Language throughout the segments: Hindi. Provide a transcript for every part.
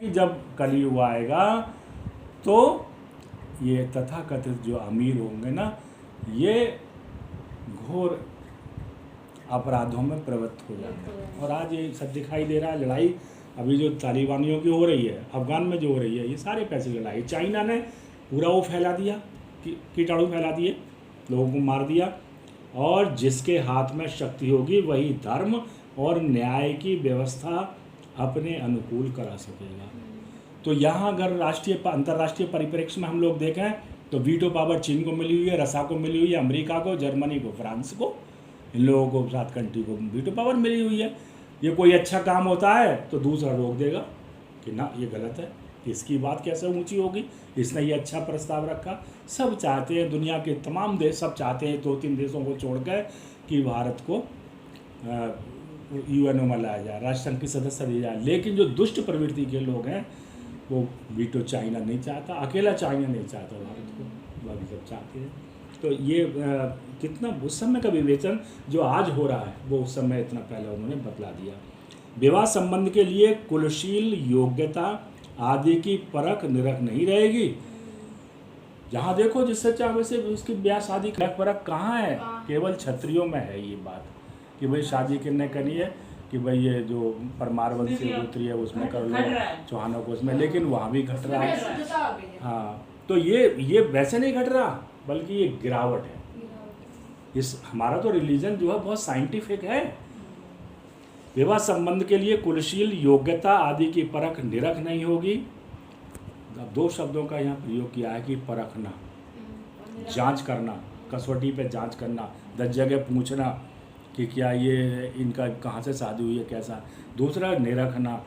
कि जब कलयुग आएगा तो ये तथाकथित जो अमीर होंगे ना, ये घोर अपराधों में प्रवृत्त हो जाएंगे। और आज ये सब दिखाई दे रहा है। लड़ाई अभी जो तालिबानियों की हो रही है, अफगान में जो हो रही है, ये सारे पैसे की लड़ाई। चाइना ने पूरा वो फैला दिया, कीटाणु फैला दिए, लोगों को मार दिया। और जिसके हाथ में शक्ति होगी वही धर्म और न्याय की व्यवस्था अपने अनुकूल करा सकेगा। तो यहाँ अगर अंतर्राष्ट्रीय परिप्रेक्ष्य में हम लोग देखें तो वीटो पावर चीन को मिली हुई है, रसा को मिली हुई है, अमेरिका को, जर्मनी को, फ्रांस को, इन लोगों को, 7 कंट्री को वीटो पावर मिली हुई है। ये कोई अच्छा काम होता है तो दूसरा रोक देगा कि ना ये गलत है, इसकी बात कैसे ऊंची होगी, इसने ये अच्छा प्रस्ताव रखा। सब चाहते हैं, दुनिया के तमाम देश सब चाहते हैं 2-3 देशों को छोड़कर कि भारत को यूएनओ में लाया जाए, राष्ट्रसंघ की सदस्य दिया जाए। लेकिन जो दुष्ट प्रवृत्ति के लोग हैं वो वीटो चाइना नहीं चाहता, अकेला चाइना नहीं चाहता भारत को, बाकी सब चाहते हैं। तो ये कितना उस समय का विवेचन जो आज हो रहा है वो उस समय इतना पहले उन्होंने बतला दिया। विवाह संबंध के लिए कुलशील योग्यता आदि की परख निरख नहीं रहेगी। जहाँ देखो जिससे चाहे से उसकी ब्याह शादी की परख कहाँ है, केवल क्षत्रियों में है ये बात कि भाई शादी किन्ने करनी है कि भाई ये जो परमार वंशी गोत्री है उसमें कर लो, चौहानों को उसमें, लेकिन वहाँ भी घट रहा है। हाँ, तो ये वैसे नहीं घट रहा बल्कि ये गिरावट है। इस हमारा तो रिलीजन जो है बहुत साइंटिफिक है। विवाह संबंध के लिए कुलशील योग्यता आदि की परख निरख नहीं होगी। अब 2 शब्दों का यहाँ प्रयोग किया है कि परखना, जांच करना, कसौटी पे जांच करना, 10 जगह पूछना कि क्या ये इनका कहाँ से शादी हुई है, कैसा। दूसरा निरखना,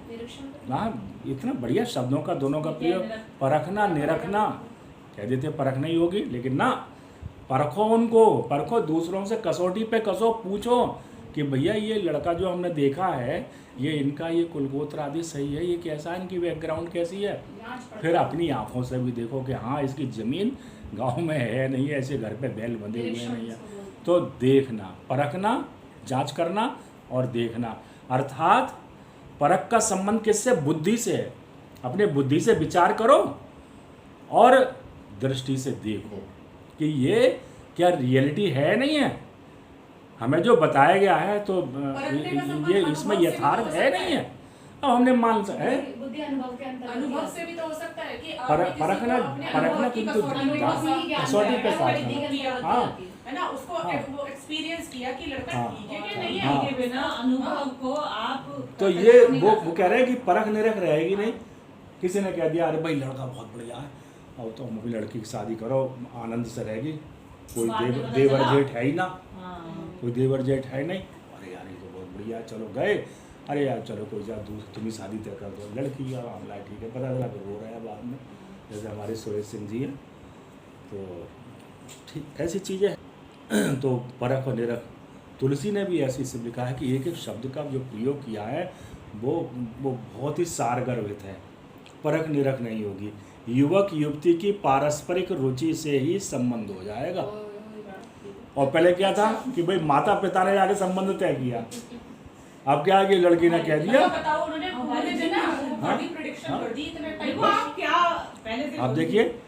हाँ, इतना बढ़िया शब्दों का दोनों का प्रयोग। परखना, निरखना कह देते परख नहीं होगी, लेकिन ना, परखो उनको, परखो, दूसरों से कसौटी पे कसो, पूछो कि भैया ये लड़का जो हमने देखा है ये इनका ये कुलगोत्र आदि सही है, ये कैसा है, इनकी बैकग्राउंड कैसी है। फिर अपनी आंखों से भी देखो कि हाँ इसकी ज़मीन गांव में है नहीं है, ऐसे घर पे बैल बंधे हुए नहीं है। तो देखना, परखना, जांच करना और देखना, अर्थात परख का संबंध किससे, बुद्धि से है। अपने बुद्धि से विचार करो और दृष्टि से देखो कि ये क्या रियलिटी है नहीं है। हमें जो बताया गया है तो ये इसमें यथार्थ है नहीं है। अब हमने मान है अनुभव से भी तो हो सकता है कि परखना किंतु कसौटी पे साथ, हाँ है ना, उसको वो एक्सपीरियंस किया कि लड़का ठीक है कि नहीं है, के बिना अनुभव को आप तो ये वो कह रहे हैं कि परख निरख रहेगी नहीं। किसी ने कह दिया अरे भाई लड़का बहुत बढ़िया है, और तो हम अपनी लड़की की शादी करो, आनंद से रहेगी, कोई देवर जेठ है ही ना, कोई देवर जेठ है नहीं, अरे यार ये तो बहुत बढ़िया है, चलो गए, अरे यार चलो कोई जा तुम्हें शादी तय कर दो, लड़की का मामला है, ठीक है, पता चला फिर रो रहा है बाद में, जैसे हमारे सुरेश सिंह जी हैं। तो ठीक ऐसी चीज़ें हैं। तो परख और निरख, तुलसी ने भी ऐसी से लिखा है कि एक एक शब्द का जो प्रयोग किया है वो बहुत ही सारगर्भित है। परख निरख नहीं होगी, युवक युवती की पारस्परिक रुचि से ही संबंध हो जाएगा। और पहले क्या था कि भाई माता पिता ने जाके संबंध तय किया, अब क्या है कि लड़की ने कह दिया। आप देखिए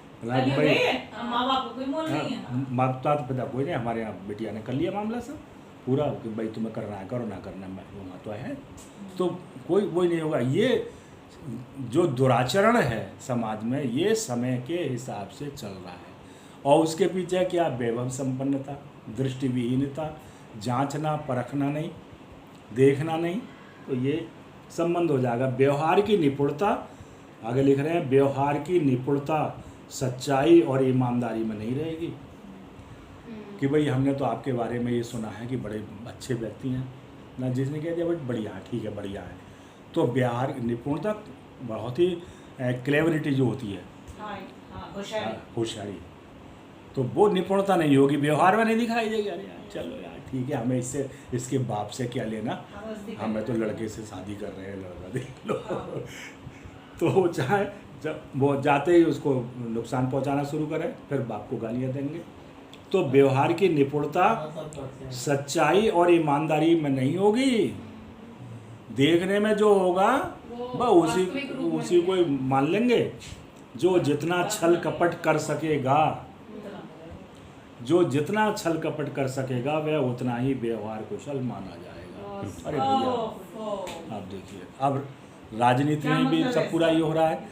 माता पिता कोई नहीं, हमारे यहाँ बेटिया ने कर लिया मामला सब पूरा कि भाई तुम्हें करना है करो, ना करना है तो है, तो कोई वही नहीं होगा। ये जो दुराचरण है समाज में ये समय के हिसाब से चल रहा है, और उसके पीछे क्या, वैभव संपन्नता, दृष्टिविहीनता, जांचना परखना नहीं, देखना नहीं, तो ये संबंध हो जाएगा। व्यवहार की निपुणता, आगे लिख रहे हैं, व्यवहार की निपुणता सच्चाई और ईमानदारी में नहीं रहेगी कि भाई हमने तो आपके बारे में ये सुना है कि बड़े अच्छे व्यक्ति हैं ना, जिसने कह दिया बट बढ़िया है, ठीक है बढ़िया है। तो व्यवहार निपुणता बहुत ही क्लेवरिटी जो होती है, होशियारी, तो वो निपुणता नहीं होगी, व्यवहार में नहीं दिखाई देगी। अरे यार चलो यार ठीक है, हमें इसके बाप से क्या लेना, हमें तो लड़के से शादी कर रहे हैं, लड़का देख लो। तो वो चाहे जब वो जाते ही उसको नुकसान पहुंचाना शुरू करे, फिर बाप को गालियाँ देंगे। तो व्यवहार की निपुणता सच्चाई और ईमानदारी में नहीं होगी, देखने में जो होगा बस उसी को ही मान लेंगे। जो जितना छल कपट कर सकेगा, जो जितना छल कपट कर सकेगा वह उतना ही व्यवहार कुशल माना जाएगा। अरे भैया आप देखिए, अब राजनीति में भी सब पूरा ये हो रहा है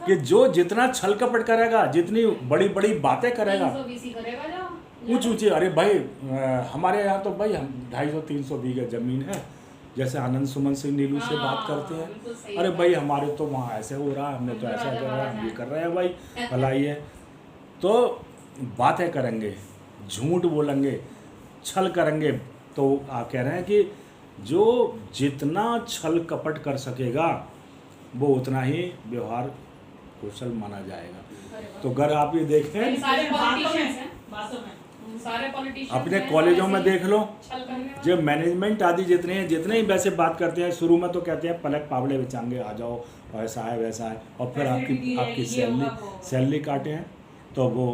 कि जो जितना छल कपट करेगा, जितनी बड़ी बड़ी बातें करेगा, ऊंची ऊंची, अरे भाई हमारे यहाँ तो भाई हम 250-300 बीघे जमीन है, जैसे आनंद सुमन सिंह नीलू से बात करते हैं, अरे भाई हमारे तो वहाँ ऐसे हो रहा है, हमने तो ऐसा कर रहा है, हम ये कर रहे हैं भाई, भलाई है। तो बातें करेंगे, झूठ बोलेंगे, छल करेंगे, तो आप कह रहे हैं कि जो जितना छल कपट कर सकेगा वो उतना ही व्यवहार कुशल माना जाएगा। तो अगर आप ये देखें, अपने कॉलेजों में देख लो, जो मैनेजमेंट आदि जितने ही वैसे बात करते हैं, शुरू में तो कहते हैं पलक पावड़े बिछाएंगे, आ जाओ, ऐसा है वैसा है, और फिर आपकी सैलरी काटे हैं, तो वो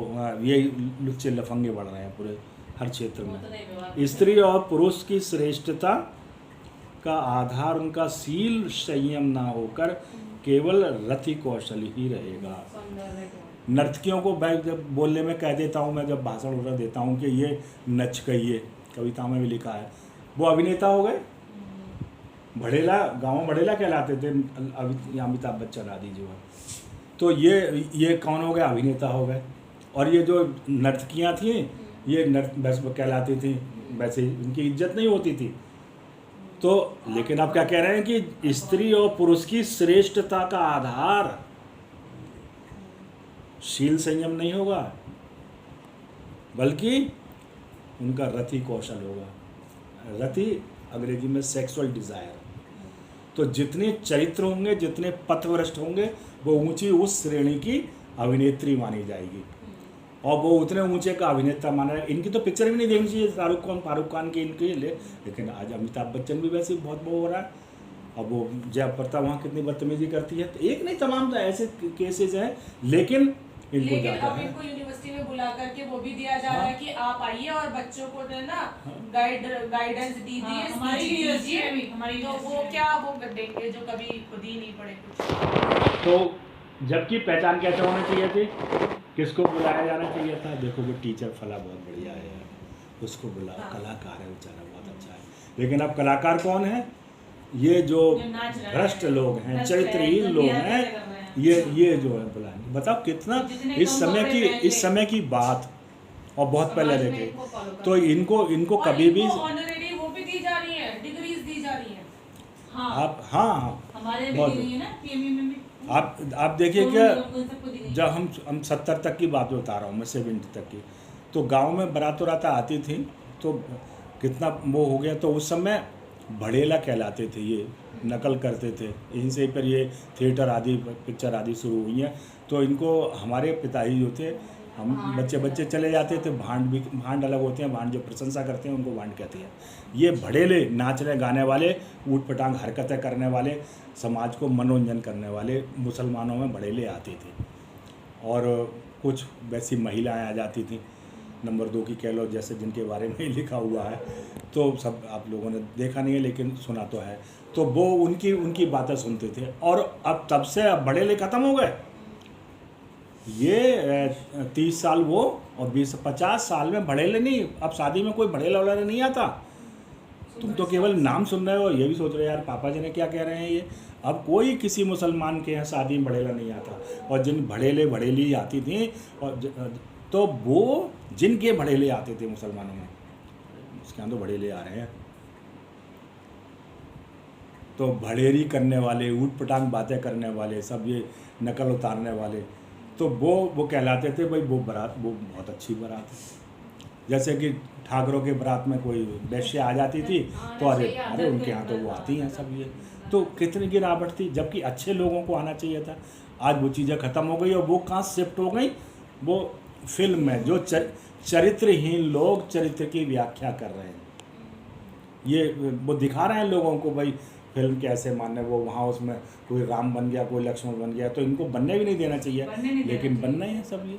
ये लुच्चे लफंगे बढ़ रहे हैं पूरे हर क्षेत्र में। स्त्री और पुरुष की श्रेष्ठता का आधार उनका शील संयम ना होकर केवल रति कौशल ही रहेगा। नर्तकियों को मैं जब बोलने में कह देता हूँ, मैं जब भाषण वगैरह देता हूँ कि ये नच कहिए, कविता में भी लिखा है, वो अभिनेता हो गए। भड़ेला, गाँव में भड़ेला कहलाते थे अमिताभ बच्चन आदि जो है, तो ये कौन हो गया, अभिनेता हो गए। और ये जो नर्तकियाँ थीं, ये बस कहलाती थी, वैसे इनकी इज्जत नहीं होती थी। तो लेकिन आप क्या कह रहे हैं कि स्त्री और पुरुष की श्रेष्ठता का आधार शील संयम नहीं होगा, बल्कि उनका रति कौशल होगा। रति अंग्रेजी में सेक्सुअल डिज़ायर। तो जितने चरित्र होंगे, जितने पथभ्रष्ट होंगे, वो ऊंची उस श्रेणी की अभिनेत्री मानी जाएगी, और वो उतने ऊंचे का अभिनेता माना है। इनकी तो पिक्चर भी नहीं देखनी चाहिए, फारूक खान की इनके लिए, लेकिन आज अमिताभ बच्चन भी वैसे बहुत वो हो रहा है। अब वो जयप्रदा वहाँ कितनी बदतमीजी करती है, तो एक नहीं तमाम ऐसे केसेस हैं, लेकिन इनको लेकिन अब इनको यूनिवर्सिटी में बुला करके वो भी दिया जा रहा है कि आप आइए और बच्चों को ना गाइडेंस दीजिए, तो वो क्या वो देंगे जो कभी खुद ही नहीं पढ़े कुछ। तो जबकि पहचान कैसे होनी चाहिए थी, किसको बुलाया जाना चाहिए था, देखो वो टीचर फला बहुत बढ़िया है यार, उसको बुलाओ, कलाकार है बेचारा बहुत अच्छा है। लेकिन अब कलाकार कौन है, ये जो भ्रष्ट लोग हैं, चरित्रहीन लोग हैं, ये जो है बुलाएंगे। बताओ कितना इस समय की बात, और बहुत पहले देखे, तो इनको कभी भी ऑनरेरी वो भी दी जा रही है, डिग्रीज दी जा रही है। आप हाँ हमारे भी ना पीएमयू में भी आप देखिए क्या, जब हम 70 तक की बात बता रहा हूँ मैं, 70 तक की, तो गांव में बारात वरात आती थी, तो कितना वो हो गया, तो उस समय भड़ेला कहलाते थे, ये नकल करते थे, यहीं से फिर ये थिएटर आदि पिक्चर आदि शुरू हुई हैं। तो इनको हमारे पिताजी जो थे, हम बच्चे चले जाते थे, भांड अलग होते हैं, भांड जो प्रशंसा करते हैं उनको भांड कहते हैं। ये भड़ेले नाचने गाने वाले, ऊट पटांग हरकतें करने वाले, समाज को मनोरंजन करने वाले मुसलमानों में भड़ेले आते थे, और कुछ वैसी महिलाएं आ जाती थी, नंबर 2 की कह लो, जैसे जिनके बारे में लिखा हुआ है, तो सब आप लोगों ने देखा नहीं है लेकिन सुना तो है। तो वो उनकी बातें सुनते थे, और अब तब से अब भड़ेले ख़त्म हो गए। ये 30 साल वो और 20-50 साल में भड़ेले नहीं, अब शादी में कोई भड़ेला वड़ेला नहीं आता। तुम तो केवल नाम सुन रहे हो, ये भी सोच रहे हो यार पापा जी ने क्या कह रहे हैं ये। अब कोई किसी मुसलमान के यहाँ शादी में भड़ेला नहीं आता, और जिन भड़ेली आती थी, और तो वो जिनके भड़ेले आते थे मुसलमानों में, उसके यहाँ तो भड़ेले आ रहे हैं। तो भड़ेरी करने वाले, ऊट पटांग बातें करने वाले, सब ये नकल उतारने वाले, तो वो कहलाते थे भाई वो बारात, वो बहुत अच्छी बारात है। जैसे कि ठाकरों के बारात में कोई वैश्य आ जाती थी, तो अरे उनके यहाँ तो वो आती हैं सब, ये तो कितनी गिरावट थी, जबकि अच्छे लोगों को आना चाहिए था। आज वो चीज़ें ख़त्म हो गई, और वो कहाँ शिफ्ट हो गई, वो फिल्म में जो चरित्रहीन लोग चरित्र की व्याख्या कर रहे हैं, ये वो दिखा रहे हैं लोगों को भाई फिल्म कैसे मानने, वो वहाँ उसमें कोई राम बन गया, कोई लक्ष्मण बन गया, तो इनको बनने भी नहीं देना चाहिए, लेकिन बनने हैं सब ये।